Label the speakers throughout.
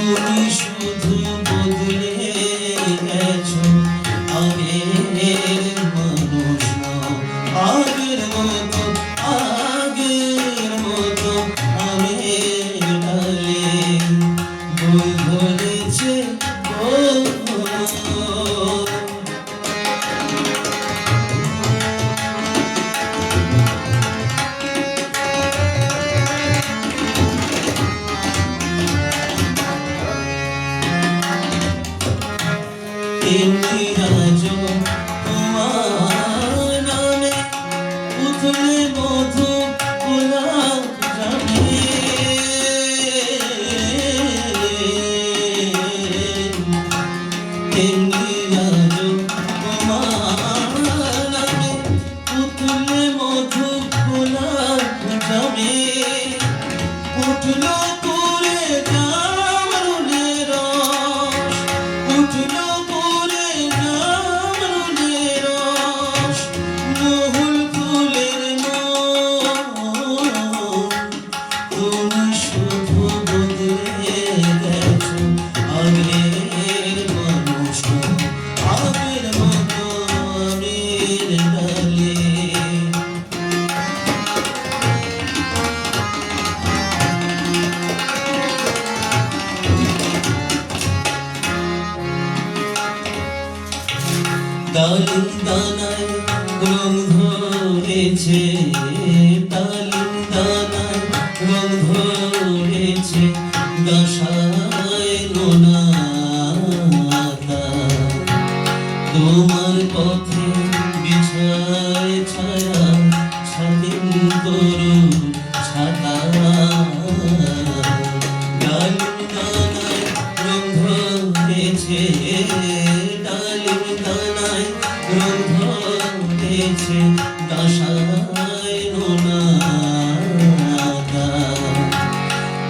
Speaker 1: তুমি শুধু বদলে গেছো, আগের মানুষ নও, আগের মতো, আগের মতো আমের ডালে বই ধরেছে গো। তেমনি আজও তোমার নামে উথলে মধু গোলাপ জামে, তেমনি আজও তোমার নামে উথলে মধু গোলাপ জামে। উঠলো করে জামরুলের রস, উঠলো করে জামরুলের রস, মহুল ফুলের মন। তুমি শুধু বদলে গেছো, আগের মানুষ নও, আগের মতো আমের ডালে। ডালিম দানায় রং ধরেছে, ডালিম দানায় রং ধরেছে, গাছায় নোনা আতা। তোমার পথে বিছায় ছায়া, স্বাধীন তরুণ ছাতা। ডালিম দানায় রং ধরেছে, ডালিম দানায় রং ধরেছে, গাছায় নোনা আতা।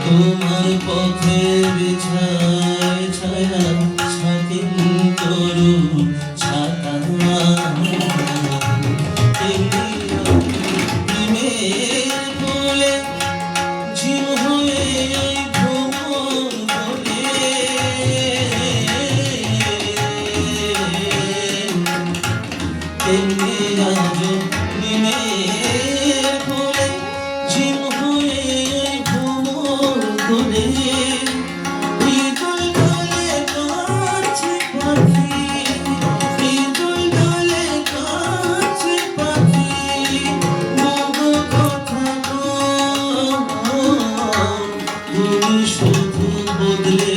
Speaker 1: তোমার পথে বিছায় ছায়া, স্বাধীন তরুণ ছাতা। প্রেমের কোলে ঝিম হয়ে ভ্রমণ করে, তেমনি আজও প্রেমের কোলে ঝিম হয়ে ভ্রমণ করে। হৃদয় ডালে কাছে পাখি, হৃদয় ডালে কাছে পাখি, বহু কথা কও। তুমি শুধু বদলে